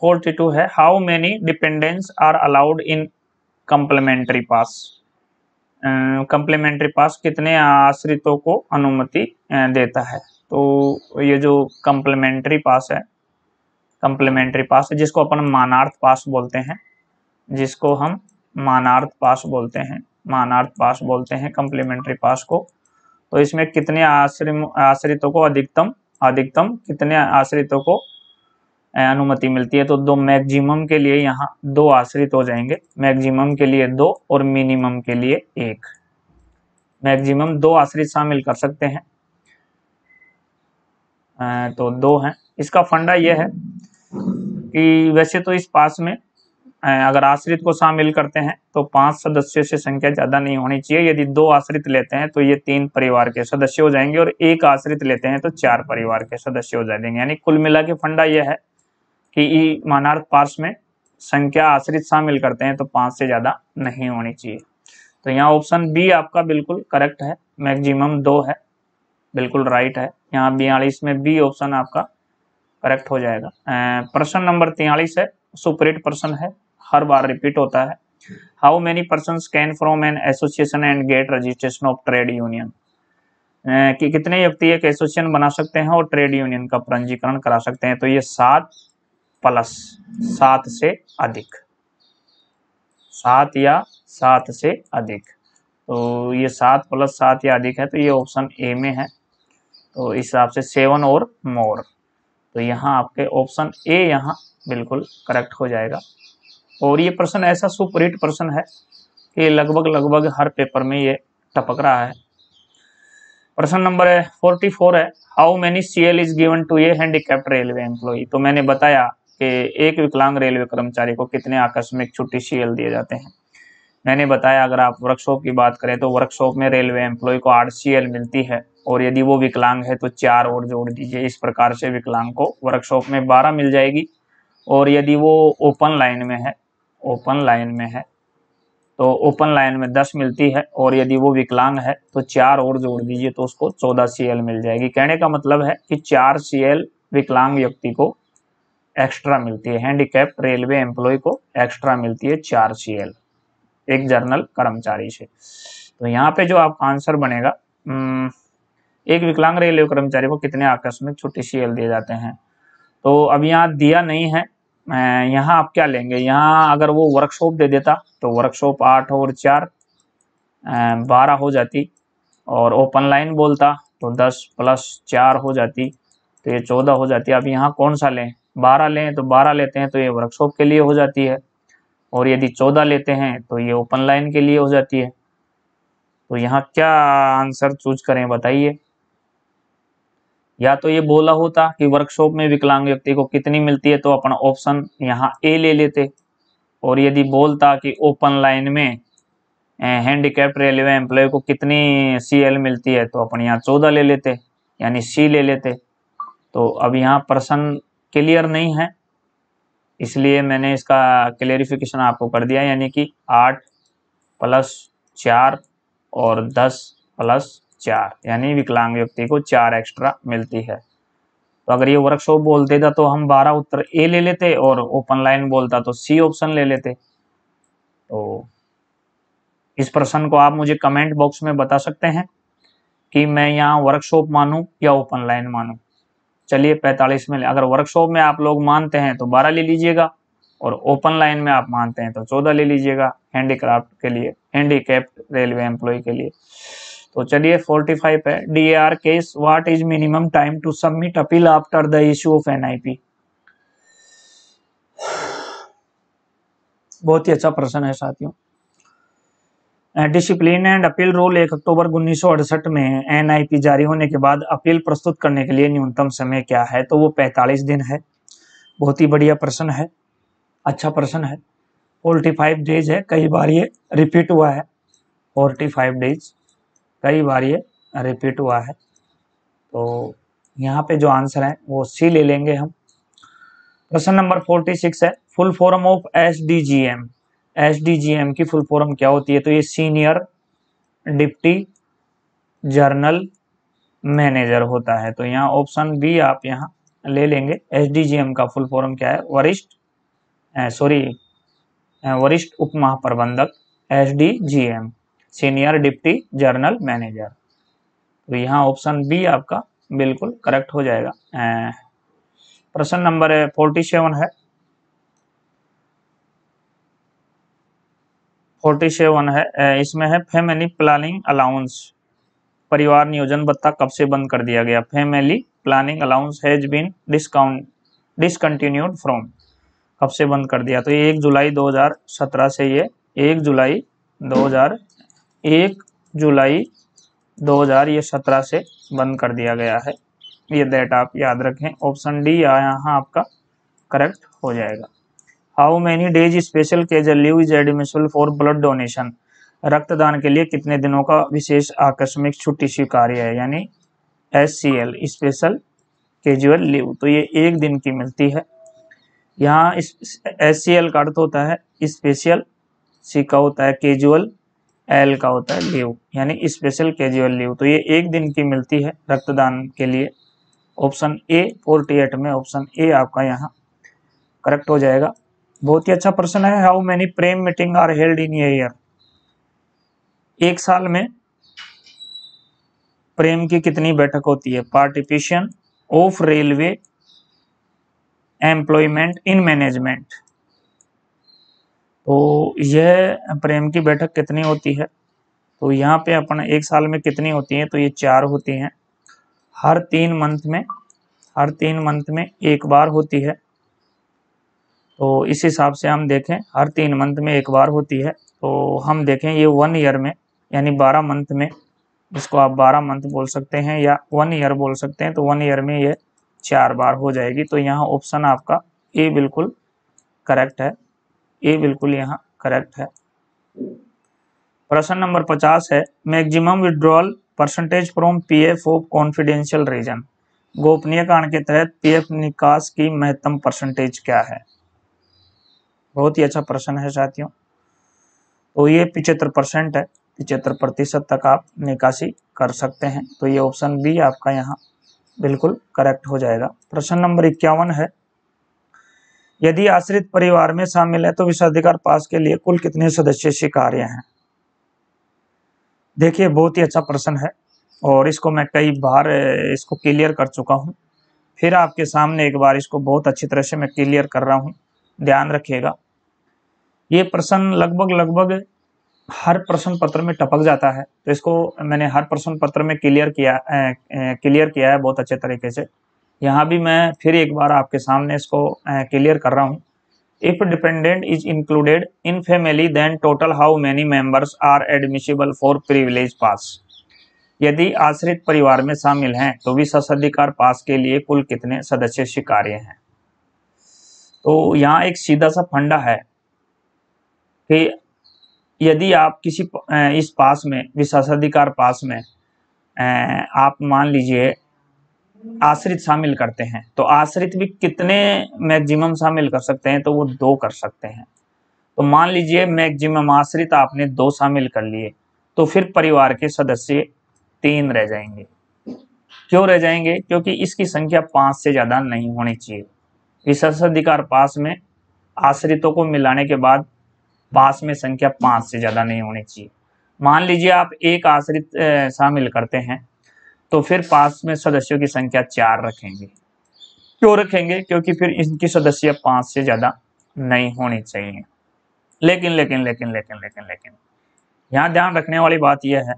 42 है how many dependents are allowed in complimentary pass. Complimentary pass कितने आश्रितों को अनुमति देता है। तो ये जो कंप्लीमेंट्री पास है, कंप्लीमेंट्री पास जिसको अपन मानार्थ पास बोलते हैं, जिसको हम मानार्थ पास बोलते हैं, मानार्थ पास बोलते हैं कंप्लीमेंट्री पास को। तो इसमें कितने आश्रितों को अधिकतम कितने आश्रितों को अनुमति मिलती है। तो दो मैक्सिमम के लिए यहाँ 2 आश्रित हो जाएंगे, मैक्सिमम के लिए 2 और मिनिमम के लिए 1। मैक्सिमम 2 आश्रित शामिल कर सकते हैं, तो 2 हैं। इसका फंडा यह है कि वैसे तो इस पास में अगर आश्रित को शामिल करते हैं तो 5 सदस्यों से संख्या ज्यादा नहीं होनी चाहिए। यदि 2 आश्रित लेते हैं तो ये 3 परिवार के सदस्य हो जाएंगे, और 1 आश्रित लेते हैं तो 4 परिवार के सदस्य हो जाएंगे। यानी कुल मिला के फंडा यह है कि मानार्थ पास में संख्या आश्रित शामिल करते हैं तो 5 से ज्यादा नहीं होनी चाहिए। तो यहाँ ऑप्शन बी आपका बिल्कुल करेक्ट है, मैक्सिमम 2 है, बिल्कुल राइट है। यहाँ 42 में बी ऑप्शन आपका करेक्ट हो जाएगा। प्रश्न नंबर 43 है, सुपरहिट प्रश्न है, हर बार रिपीट होता है। How many persons can from an association and get registration of trade union. कि कितने व्यक्ति एक एसोसिएशन बना सकते हैं और ट्रेड यूनियन का पंजीकरण करा सकते हैं। तो ये 7 प्लस 7 से अधिक, 7 या 7 से अधिक। तो ये 7 प्लस 7 या अधिक है, तो ये ऑप्शन ए में है। तो इस हिसाब से 7 और मोर, तो यहाँ आपके ऑप्शन ए यहाँ बिल्कुल करेक्ट हो जाएगा। और ये प्रश्न ऐसा सुपरहिट प्रश्न है कि लगभग हर पेपर में ये टपक रहा है। प्रश्न नंबर 44 है how many CL is given to a handicapped railway employ. तो मैंने बताया कि एक विकलांग रेलवे कर्मचारी को कितने आकस्मिक छुट्टी CL दिए जाते हैं। मैंने बताया अगर आप वर्कशॉप की बात करें तो वर्कशॉप में रेलवे एम्प्लॉय को 8 CL मिलती है, और यदि वो विकलांग है तो 4 और जोड़ दीजिए। इस प्रकार से विकलांग को वर्कशॉप में 12 मिल जाएगी, और यदि वो ओपन लाइन में है, ओपन लाइन में है तो ओपन लाइन में 10 मिलती है, और यदि वो विकलांग है तो 4 और जोड़ दीजिए तो उसको 14 CL मिल जाएगी। कहने का मतलब है कि 4 CL विकलांग व्यक्ति को एक्स्ट्रा मिलती है, हैंडीकैप्ड रेलवे एम्प्लॉय को एक्स्ट्रा मिलती है 4 CL एक जर्नल कर्मचारी से। तो यहाँ पे जो आपका आंसर बनेगा, एक विकलांग रेलवे कर्मचारी को कितने आकस्मिक छुट्टी CL दिए जाते हैं। तो अब यहाँ दिया नहीं है, यहाँ आप क्या लेंगे, यहाँ अगर वो वर्कशॉप दे देता तो वर्कशॉप 8 और 4 12 हो जाती, और ओपन लाइन बोलता तो 10 प्लस 4 हो जाती, तो ये 14 हो जाती। अब यहाँ कौन सा लें, 12 लें तो 12 लेते हैं तो ये वर्कशॉप के लिए हो जाती है, और यदि 14 लेते हैं तो ये ओपन लाइन के लिए हो जाती है। तो यहाँ क्या आंसर चूज करें बताइए। या तो ये बोला होता कि वर्कशॉप में विकलांग व्यक्ति को कितनी मिलती है तो अपन ऑप्शन यहाँ ए ले लेते, और यदि बोलता कि ओपन लाइन में हैंडीकैप्ड रेलवे एम्प्लॉय को कितनी CL मिलती है तो अपन यहाँ 14 ले लेते, यानी सी ले लेते। तो अब यहाँ प्रश्न क्लियर नहीं है, इसलिए मैंने इसका क्लेरिफिकेशन आपको कर दिया, यानी कि 8 प्लस 4 और 10 प्लस 4, यानी विकलांग व्यक्ति को 4 एक्स्ट्रा मिलती है। तो अगर ये वर्कशॉप बोल देता तो हम 12 उत्तर ए ले लेते, और ओपन लाइन बोलता तो सी ऑप्शन ले लेते। तो इस प्रश्न को आप मुझे कमेंट बॉक्स में बता सकते हैं कि मैं यहाँ वर्कशॉप मानूं या ओपन लाइन मानूं। चलिए 45 में, अगर वर्कशॉप में आप लोग मानते हैं तो 12 ले लीजिएगा, और ओपन लाइन में आप मानते हैं तो 14 ले लीजिएगा हैंडीक्राफ्ट के लिए, हैंडीकैप्ड रेलवे एम्प्लॉय के लिए। तो चलिए 45 है DAR case what is minimum time to submit appeal after the issue of NIP। बहुत ही अच्छा प्रश्न है साथियों। डिसिप्लिन एंड अपील रूल 1 अक्टूबर 1968 में NIP जारी होने के बाद अपील प्रस्तुत करने के लिए न्यूनतम समय क्या है। तो वो 45 दिन है। बहुत ही बढ़िया प्रश्न है, अच्छा प्रश्न है। 45 डेज है, कई बार ये रिपीट हुआ है, 45 डेज कई बार ये रिपीट हुआ है। तो यहाँ पे जो आंसर है वो सी ले लेंगे हम। प्रश्न नंबर 46 है full form of SDGM। SDGM की फुल फॉर्म क्या होती है? तो ये सीनियर डिप्टी जर्नल मैनेजर होता है। तो यहाँ ऑप्शन बी आप यहाँ ले लेंगे। SDGM का फुल फॉर्म क्या है? वरिष्ठ उप महाप्रबंधक, SDGM, senior deputy journal manager. तो यहाँ ऑप्शन बी आपका बिल्कुल करेक्ट हो जाएगा। प्रश्न नंबर 47 है। 47 है, इसमें है फैमिली प्लानिंग अलाउंस, परिवार नियोजन भत्ता कब से बंद कर दिया गया? Family planning allowance has been discontinued from, कब से बंद कर दिया? तो ये 1 जुलाई 2017 से ये 1 जुलाई 2017 से बंद कर दिया गया है। ये डेट आप याद रखें। ऑप्शन डी यहाँ आपका करेक्ट हो जाएगा। How many days special casual leave is admissible for blood donation, रक्तदान के लिए कितने दिनों का विशेष आकस्मिक छुट्टी स्वीकार्य है? यानी SCL, स्पेशल कैजुअल लीव। तो ये 1 दिन की मिलती है। यहाँ SCL का अर्थ होता है स्पेशल, C का होता है कैजुअल, L का होता है लीव, यानी स्पेशल कैजुअल लीव। तो ये 1 दिन की मिलती है रक्तदान के लिए। ऑप्शन ए 48 में ऑप्शन ए आपका यहाँ करेक्ट हो जाएगा। बहुत ही अच्छा प्रश्न है। How many PREM meeting are held in a year, एक साल में प्रेम की कितनी बैठक होती है? Participation of railway employment in management. तो यह प्रेम की बैठक कितनी होती है? तो यहाँ पे अपन एक साल में कितनी होती है? तो ये 4 होती हैं। हर 3 मंथ में एक बार होती है। तो इस हिसाब से हम देखें, हर 3 मंथ में एक बार होती है। तो हम देखें ये 1 ईयर में, यानी 12 मंथ में, इसको आप 12 मंथ बोल सकते हैं या 1 ईयर बोल सकते हैं। तो 1 ईयर में ये 4 बार हो जाएगी। तो यहाँ ऑप्शन आपका ए बिल्कुल करेक्ट है। ए बिल्कुल यहाँ करेक्ट है। प्रश्न नंबर 50 है। Maximum withdrawal percentage from PF of confidential reason, गोपनीय कारण के तहत PF निकास की महत्तम परसेंटेज क्या है? बहुत ही अच्छा प्रश्न है साथियों। तो ये 75% है। 75% तक आप निकासी कर सकते हैं। तो ये ऑप्शन बी आपका यहाँ बिल्कुल करेक्ट हो जाएगा। प्रश्न नंबर 51 है। यदि आश्रित परिवार में शामिल है तो विशेषाधिकार पास के लिए कुल कितने सदस्य स्वीकार्य हैं? देखिए बहुत ही अच्छा प्रश्न है और इसको मैं कई बार इसको क्लियर कर चुका हूँ। फिर आपके सामने एक बार इसको बहुत अच्छी तरह से मैं क्लियर कर रहा हूँ, ध्यान रखिएगा। ये प्रश्न लगभग हर प्रश्न पत्र में टपक जाता है, तो इसको मैंने हर प्रश्न पत्र में क्लियर किया है बहुत अच्छे तरीके से। यहाँ भी मैं फिर एक बार आपके सामने इसको क्लियर कर रहा हूँ। If dependent is included in family then total how many members are admissible for privilege pass, यदि आश्रित परिवार में शामिल हैं तो विशेषाधिकार पास के लिए कुल कितने सदस्य स्वीकार्य हैं? तो यहाँ एक सीधा सा फंडा है कि यदि आप किसी इस पास में, विशेषाधिकार पास में आप मान लीजिए आश्रित शामिल करते हैं, तो आश्रित भी कितने मैक्सिमम शामिल कर सकते हैं? तो वो 2 कर सकते हैं। तो मान लीजिए मैक्सिमम आश्रित आपने 2 शामिल कर लिए, तो फिर परिवार के सदस्य 3 रह जाएंगे। क्यों रह जाएंगे? क्योंकि इसकी संख्या 5 से ज्यादा नहीं होनी चाहिए। विशेषाधिकार पास में आश्रितों को मिलाने के बाद पास में संख्या 5 से ज्यादा नहीं होनी चाहिए। मान लीजिए आप एक आश्रित शामिल करते हैं, तो फिर पास में सदस्यों की संख्या 4 रखेंगे। क्यों रखेंगे? क्योंकि फिर इनकी सदस्य 5 से ज्यादा नहीं होनी चाहिए। लेकिन यहाँ ध्यान रखने वाली बात यह है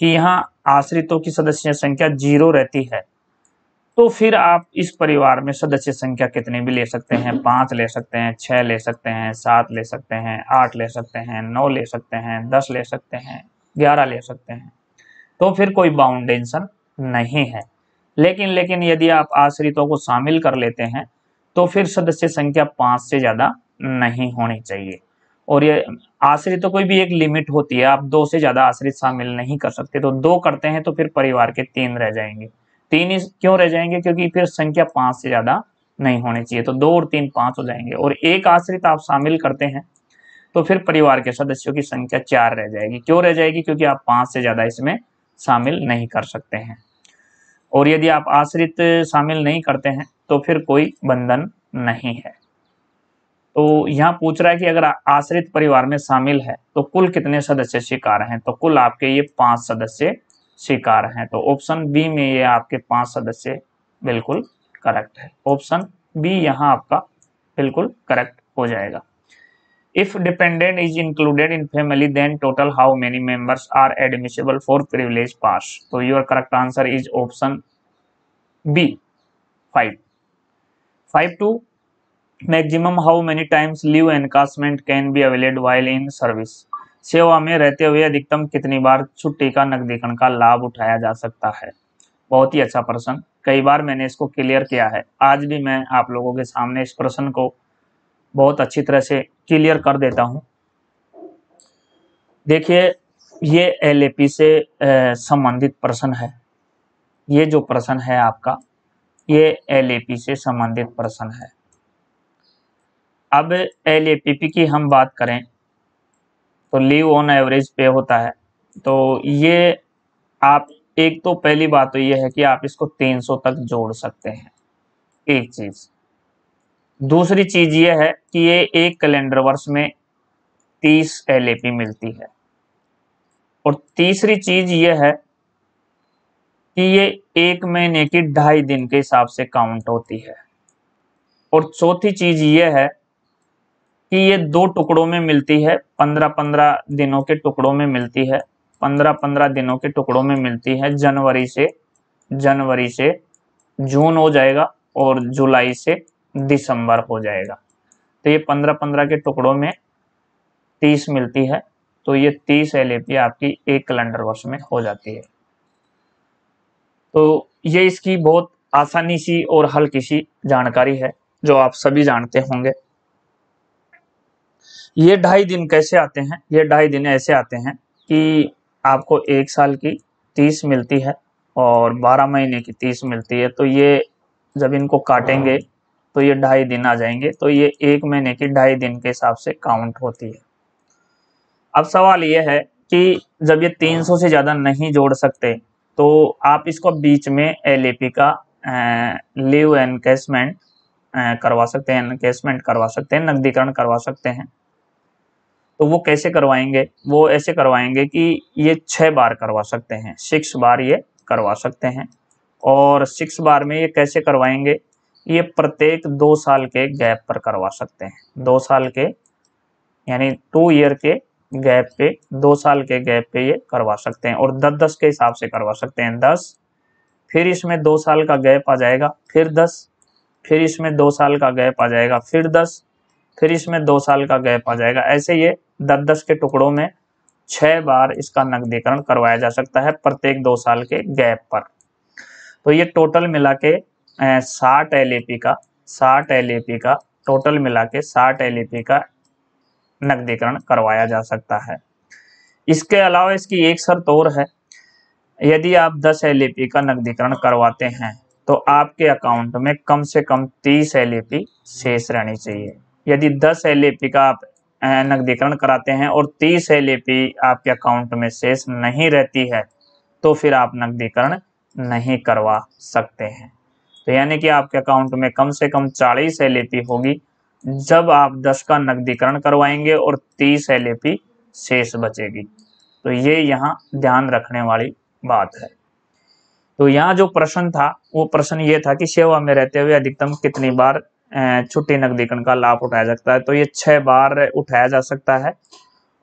कि यहाँ आश्रितों की सदस्य संख्या 0 रहती है, तो फिर आप इस परिवार में सदस्य संख्या कितने भी ले सकते हैं। 5 ले सकते हैं, 6 ले सकते हैं, 7 ले सकते हैं, 8 ले सकते हैं, 9 ले सकते हैं, 10 ले सकते हैं, 11 ले सकते हैं। तो फिर कोई बाउंडेशन नहीं है। लेकिन यदि आप आश्रितों को शामिल कर लेते हैं तो फिर सदस्य संख्या 5 से ज्यादा नहीं होनी चाहिए। और ये आश्रितों कोई भी एक लिमिट होती है, आप 2 से ज्यादा आश्रित शामिल नहीं कर सकते। तो 2 करते हैं तो फिर परिवार के 3 रह जाएंगे। 3 ही क्यों रह जाएंगे? क्योंकि फिर संख्या 5 से ज्यादा नहीं होनी चाहिए। तो 2 और 3 5 हो जाएंगे। और एक आश्रित आप शामिल करते हैं तो फिर परिवार के सदस्यों की संख्या 4 रह जाएगी। क्यों रह जाएगी? क्योंकि आप 5 से ज्यादा इसमें शामिल नहीं कर सकते हैं। और यदि आप आश्रित शामिल नहीं करते हैं तो फिर कोई बंधन नहीं है। तो यहाँ पूछ रहा है कि अगर आश्रित परिवार में शामिल है तो कुल कितने सदस्य स्वीकार्य हैं? तो कुल आपके ये 5 सदस्य स्वीकार्य हैं। तो ऑप्शन बी में ये आपके 5 सदस्य बिल्कुल करेक्ट है। ऑप्शन बी यहाँ आपका बिल्कुल करेक्ट हो जाएगा। If dependent is included in family then total how many members are admissible for privilege pass? तो your correct answer is option B 5। 5 two maximum how many times leave encashment can be availed while in service? सेवा में रहते हुए अधिकतम कितनी बार छुट्टी का नकदीकरण का लाभ उठाया जा सकता है? बहुत ही अच्छा प्रश्न, कई बार मैंने इसको क्लियर किया है। आज भी मैं आप लोगों के सामने इस प्रश्न को बहुत अच्छी तरह से क्लियर कर देता हूं। देखिए, ये एलएपी से संबंधित प्रश्न है। ये जो प्रश्न है आपका, ये एलएपी से संबंधित प्रश्न है। अब एलएपीपी की हम बात करें तो लीव ऑन एवरेज पे होता है। तो ये आप एक तो पहली बात तो ये है कि आप इसको 300 तक जोड़ सकते हैं, एक चीज। दूसरी चीज ये है कि ये एक कैलेंडर वर्ष में 30 एलएपी मिलती है। और तीसरी चीज ये है कि ये एक महीने की 2.5 दिन के हिसाब से काउंट होती है। और चौथी चीज ये है कि ये 2 टुकड़ों में मिलती है, 15-15 दिनों के टुकड़ों में मिलती है। 15-15 दिनों के टुकड़ों में मिलती है। जनवरी से जून हो जाएगा और जुलाई से दिसंबर हो जाएगा। तो ये 15-15 के टुकड़ों में 30 मिलती है। तो ये 30 एलएपी आपकी एक कैलेंडर वर्ष में हो जाती है। तो ये इसकी बहुत आसानी सी और हल्की सी जानकारी है जो आप सभी जानते होंगे। ये 2.5 दिन कैसे आते हैं? ये 2.5 दिन ऐसे आते हैं कि आपको 1 साल की 30 मिलती है और 12 महीने की 30 मिलती है। तो ये जब इनको काटेंगे तो ये 2.5 दिन आ जाएंगे। तो ये एक महीने की 2.5 दिन के हिसाब से काउंट होती है। अब सवाल ये है कि जब ये 300 से ज़्यादा नहीं जोड़ सकते तो आप इसको बीच में एलएपी का लीव एनकेसमेंट करवा सकते हैं, एनकेसमेंट करवा सकते हैं, नकदीकरण करवा सकते हैं। तो वो कैसे करवाएंगे? वो ऐसे करवाएंगे कि ये 6 बार करवा सकते हैं, 6 बार ये करवा सकते हैं। और 6 बार में ये कैसे करवाएंगे? ये प्रत्येक 2 साल के गैप पर करवा सकते हैं। 2 साल के यानी 2 ईयर के गैप पे, 2 साल के गैप पे ये करवा सकते हैं। और 10-10 के हिसाब से करवा सकते हैं। 10, फिर इसमें 2 साल का गैप आ जाएगा, फिर 10, फिर इसमें 2 साल का गैप आ जाएगा, फिर 10, फिर इसमें 2 साल का गैप आ जाएगा। ऐसे ये 10-10 के टुकड़ों में 6 बार इसका नकदीकरण करवाया जा सकता है प्रत्येक 2 साल के गैप पर। तो ये टोटल मिला के 60 एलएपी का टोटल मिला के 60 एलएपी का नकदीकरण करवाया जा सकता है। इसके अलावा इसकी एक शर्त और है, यदि आप 10 एलएपी का नकदीकरण करवाते हैं तो आपके अकाउंट में कम से कम 30 एलएपी शेष रहनी चाहिए। यदि 10 एलएपी का आप नकदीकरण कराते हैं और 30 एलएपी आपके अकाउंट में शेष नहीं रहती है तो फिर आप नकदीकरण नहीं करवा सकते हैं। तो यानी कि आपके अकाउंट में कम से कम 40 एलएपी होगी जब आप 10 का नकदीकरण करवाएंगे और 30 एलएपी शेष बचेगी। तो ये यहाँ ध्यान रखने वाली बात है। तो यहाँ जो प्रश्न था वो प्रश्न ये था कि सेवा में रहते हुए अधिकतम कितनी बार छुट्टी नकदीकरण का लाभ उठाया जा सकता है? तो ये 6 बार उठाया जा सकता है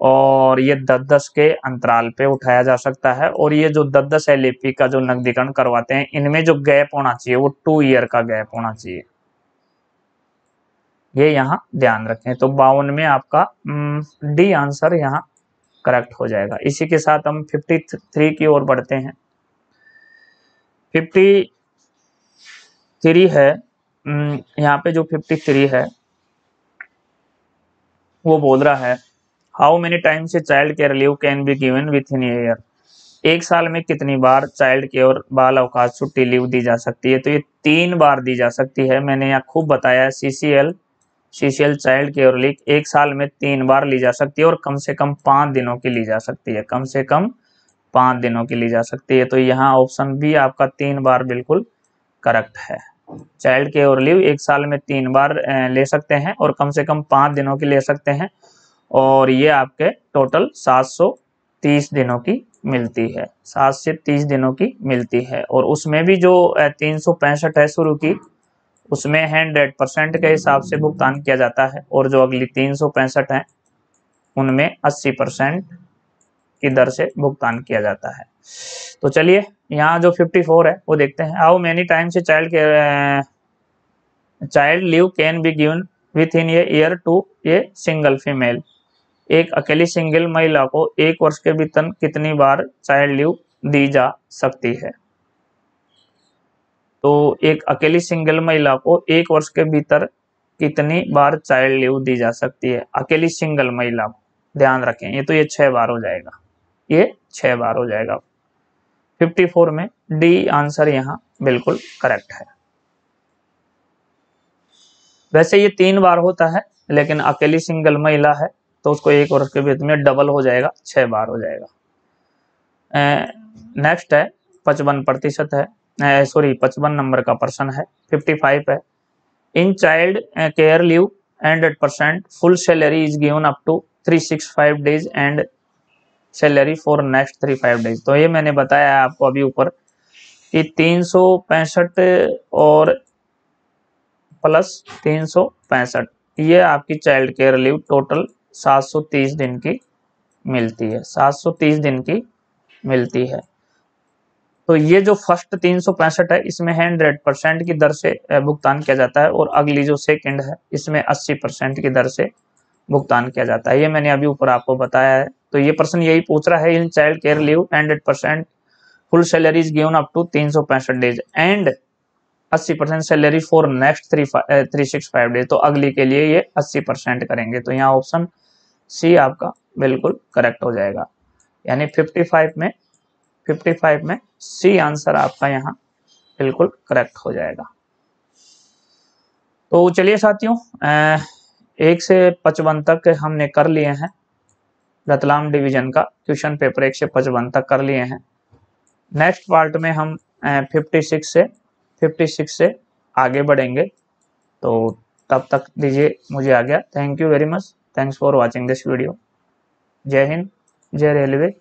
और ये 10-10 के अंतराल पे उठाया जा सकता है। और ये जो 10-10 एलएपी का जो नकदीकरण करवाते हैं इनमें जो गैप होना चाहिए वो 2 ईयर का गैप होना चाहिए। ये यहाँ ध्यान रखें। तो 52 में आपका डी आंसर यहाँ करेक्ट हो जाएगा। इसी के साथ हम 53 की ओर बढ़ते हैं। 53 है, यहाँ पे जो 53 है वो बोल रहा है how many times a child care leave can be given with in year? एक साल में कितनी बार चाइल्ड केयर बाल अवकाश छुट्टी लीव दी जा सकती है? तो ये 3 बार दी जा सकती है। मैंने यहाँ खूब बताया CCL CCL child care leave एक साल में 3 बार ली जा सकती है और कम से कम 5 दिनों की ली जा सकती है, कम से कम 5 दिनों की ली जा सकती है। तो यहाँ ऑप्शन बी आपका 3 बार बिल्कुल करेक्ट है। चाइल्ड केयर लीव एक साल में 3 बार ले सकते हैं और कम से कम 5 दिनों की ले सकते हैं, और ये आपके टोटल 730 दिनों की मिलती है, 7 से 30 दिनों की मिलती है। और उसमें भी जो 365 है शुरू की, उसमें 100% के हिसाब से भुगतान किया जाता है, और जो अगली 365 है उनमें 80% की दर से भुगतान किया जाता है। तो चलिए यहाँ जो 54 है वो देखते हैं। How many times child leave can be given within a year to a single female. एक अकेली सिंगल महिला को 1 वर्ष के भीतर कितनी बार चाइल्ड लीव दी जा सकती है। तो एक अकेली सिंगल महिला को 1 वर्ष के भीतर कितनी बार चाइल्ड लीव दी जा सकती है, अकेली सिंगल महिला को, ध्यान रखें ये तो ये 6 बार हो जाएगा, ये 6 बार हो जाएगा। 54 में डी आंसर यहाँ बिल्कुल करेक्ट है। वैसे ये 3 बार होता है, लेकिन अकेली सिंगल महिला है तो उसको 1 वर्ष के भीतर में डबल हो जाएगा, 6 बार हो जाएगा। नेक्स्ट है 55% है, सॉरी 55 नंबर का प्रश्न है। 55 है, in child care leave 100% full salary is given up to 365 days and salary for next 35 days. तो ये मैंने बताया है आपको अभी ऊपर कि 365 और प्लस 365 ये आपकी चाइल्ड केयर लीव टोटल 730 दिन की मिलती है, 730 दिन की मिलती है। तो ये जो फर्स्ट 365 है इसमें 100% की दर से भुगतान किया जाता है, और अगली जो सेकंड है इसमें 80% की दर से भुगतान किया जाता है। ये मैंने अभी ऊपर आपको बताया है। तो ये प्रश्न यही पूछ रहा है, in child care leave 100% full salary is given up to 365 days and 80% salary for next 365 days. तो अगली के लिए ये 80% करेंगे। तो यहाँ ऑप्शन सी आपका बिल्कुल करेक्ट हो जाएगा, यानी 55 में सी आंसर आपका यहाँ बिल्कुल करेक्ट हो जाएगा। तो चलिए साथियों 1 से 55 तक हमने कर लिए हैं, रतलाम डिवीजन का क्वेश्चन पेपर 1 से 55 तक कर लिए हैं। नेक्स्ट पार्ट में हम 56 से आगे बढ़ेंगे। तो तब तक दीजिए मुझे आ गया। Thank you very much, thanks for watching this video. जय हिंद, जय रेलवे।